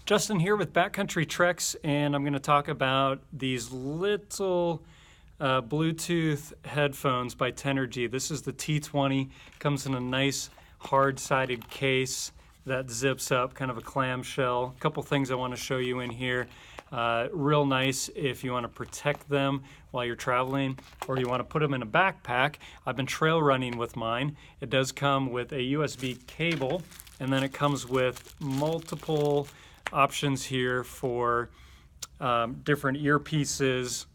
Justin here with Backcountry Treks, and I'm going to talk about these little Bluetooth headphones by Tenergy. This is the T20. Comes in a nice hard-sided case that zips up, kind of a clamshell. A couple things I want to show you in here. Real nice if you want to protect them while you're traveling, or you want to put them in a backpack. I've been trail running with mine. It does come with a USB cable, and then it comes with multiple options here for different earpieces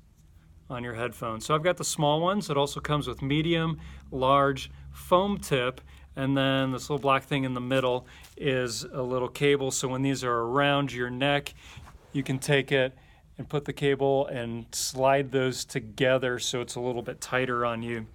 on your headphones. So I've got the small ones. It also comes with medium, large, foam tip, and then this little black thing in the middle is a little cable. So when these are around your neck, you can take it and put the cable and slide those together so it's a little bit tighter on you.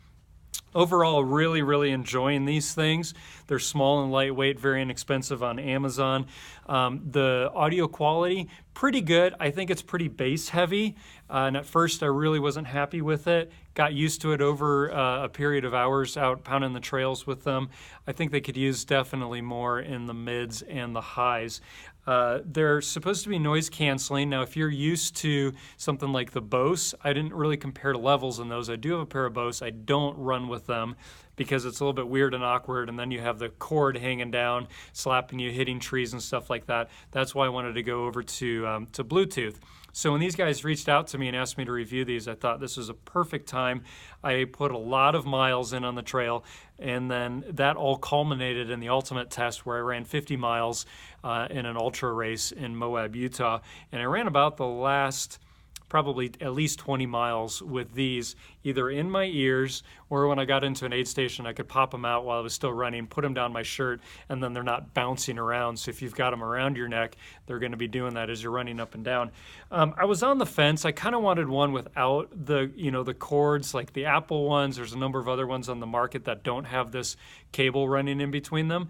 Overall, really enjoying these things. They're small and lightweight, very inexpensive on Amazon. The audio quality, pretty good. I think it's pretty bass heavy. And at first, I really wasn't happy with it. Got used to it over a period of hours out pounding the trails with them. I think they could use definitely more in the mids and the highs. They're supposed to be noise canceling. Now, if you're used to something like the Bose, I didn't really compare to levels in those. I do have a pair of Bose. I don't run with them because it's a little bit weird and awkward, and then you have the cord hanging down, slapping you, hitting trees and stuff like that. That's why I wanted to go over to Bluetooth. So when these guys reached out to me and asked me to review these, I thought this was a perfect time. I put a lot of miles in on the trail, and then that all culminated in the ultimate test where I ran 50 miles in an ultra race in Moab, Utah. And I ran about the last probably at least 20 miles with these either in my ears, or when I got into an aid station, I could pop them out while I was still running, put them down my shirt, and then they're not bouncing around. So if you've got them around your neck, they're going to be doing that as you're running up and down. I was on the fence. I kind of wanted one without the cords, like the Apple ones. There's a number of other ones on the market that don't have this cable running in between them.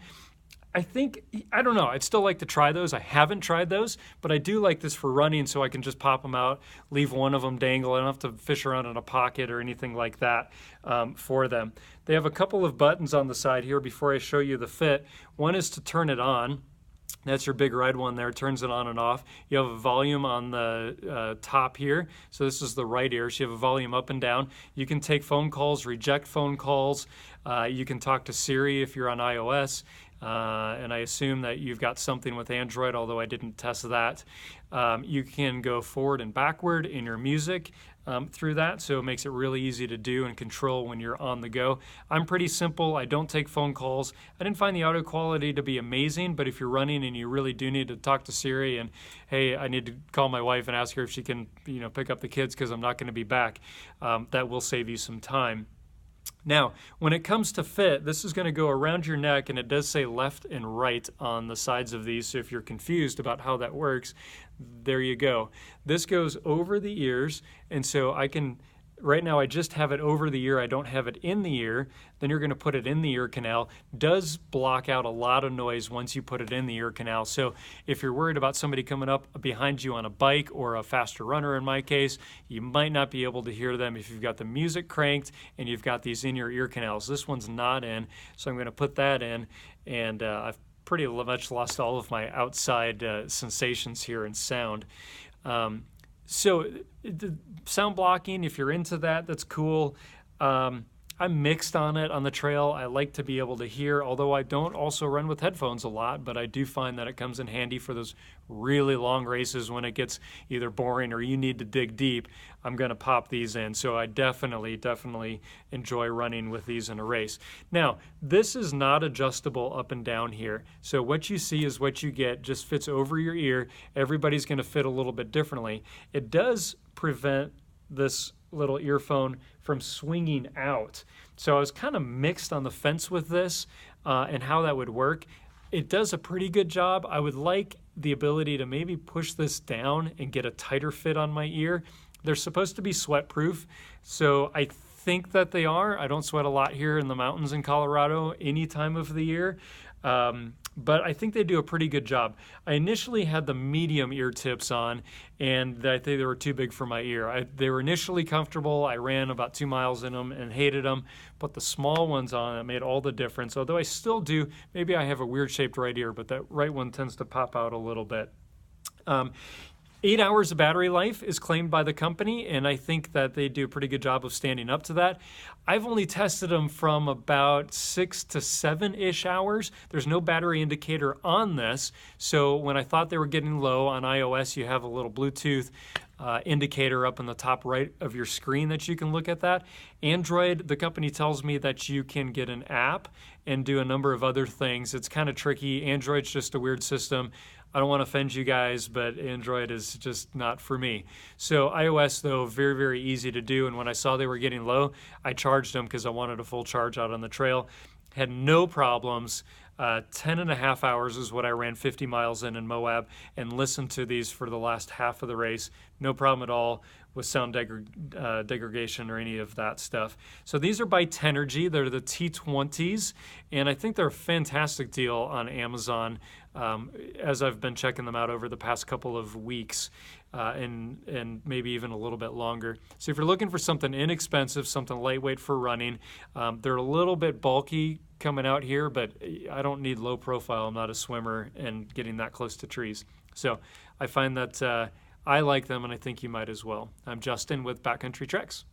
I don't know, I'd still like to try those. I haven't tried those, but I do like this for running, so I can just pop them out, leave one of them dangle. I don't have to fish around in a pocket or anything like that for them. They have a couple of buttons on the side here before I show you the fit. One is to turn it on. That's your big red one there, turns it on and off. You have a volume on the top here. So this is the right ear. So you have a volume up and down. You can take phone calls, reject phone calls. You can talk to Siri if you're on iOS. And I assume that you've got something with Android, although I didn't test that. You can go forward and backward in your music through that, so it makes it really easy to do and control when you're on the go. I'm pretty simple. I don't take phone calls. I didn't find the audio quality to be amazing, but if you're running and you really do need to talk to Siri and, hey, I need to call my wife and ask her if she can pick up the kids because I'm not going to be back, that will save you some time. Now, when it comes to fit, this is going to go around your neck, and it does say left and right on the sides of these, so if you're confused about how that works, there you go. This goes over the ears, and so right now I just have it over the ear, I don't have it in the ear. Then you're going to put it in the ear canal. Does block out a lot of noise once you put it in the ear canal. So if you're worried about somebody coming up behind you on a bike or a faster runner in my case, you might not be able to hear them if you've got the music cranked and you've got these in your ear canals. This one's not in, so I'm going to put that in, and I've pretty much lost all of my outside sensations here and sound. So the sound blocking, if you're into that, that's cool. I'm mixed on it on the trail. I like to be able to hear, although I don't also run with headphones a lot, but I do find that it comes in handy for those really long races when it gets either boring or you need to dig deep. I'm going to pop these in. So I definitely enjoy running with these in a race. Now, this is not adjustable up and down here. So what you see is what you get, just fits over your ear. Everybody's going to fit a little bit differently. It does prevent this little earphone from swinging out. So I was kind of mixed on the fence with this and how that would work. It does a pretty good job. I would like the ability to maybe push this down and get a tighter fit on my ear. They're supposed to be sweat proof, so I think that they are. I don't sweat a lot here in the mountains in Colorado any time of the year. But I think they do a pretty good job. I initially had the medium ear tips on, and I think they were too big for my ear. They were initially comfortable. I ran about 2 miles in them and hated them, but the small ones on it made all the difference. Although I still do, maybe I have a weird shaped right ear, but that right one tends to pop out a little bit. 8 hours of battery life is claimed by the company, and I think that they do a pretty good job of standing up to that. I've only tested them from about 6 to 7-ish hours. There's no battery indicator on this, so when I thought they were getting low on iOS, you have a little Bluetooth indicator up in the top right of your screen that you can look at that. Android, the company tells me that you can get an app and do a number of other things. It's kind of tricky. Android's just a weird system. I don't want to offend you guys, but Android is just not for me. So iOS, though, very, very easy to do. And when I saw they were getting low, I charged them because I wanted a full charge out on the trail. Had no problems. 10 and a half hours is what I ran 50 miles in Moab, and listened to these for the last half of the race. No problem at all with sound degradation or any of that stuff. So these are by Tenergy. They're the T20s, and I think they're a fantastic deal on Amazon as I've been checking them out over the past couple of weeks and maybe even a little bit longer. So if you're looking for something inexpensive, something lightweight for running, they're a little bit bulky coming out here, but I don't need low profile. I'm not a swimmer and getting that close to trees. So I find that I like them, and I think you might as well. I'm Justin with Backcountry Treks.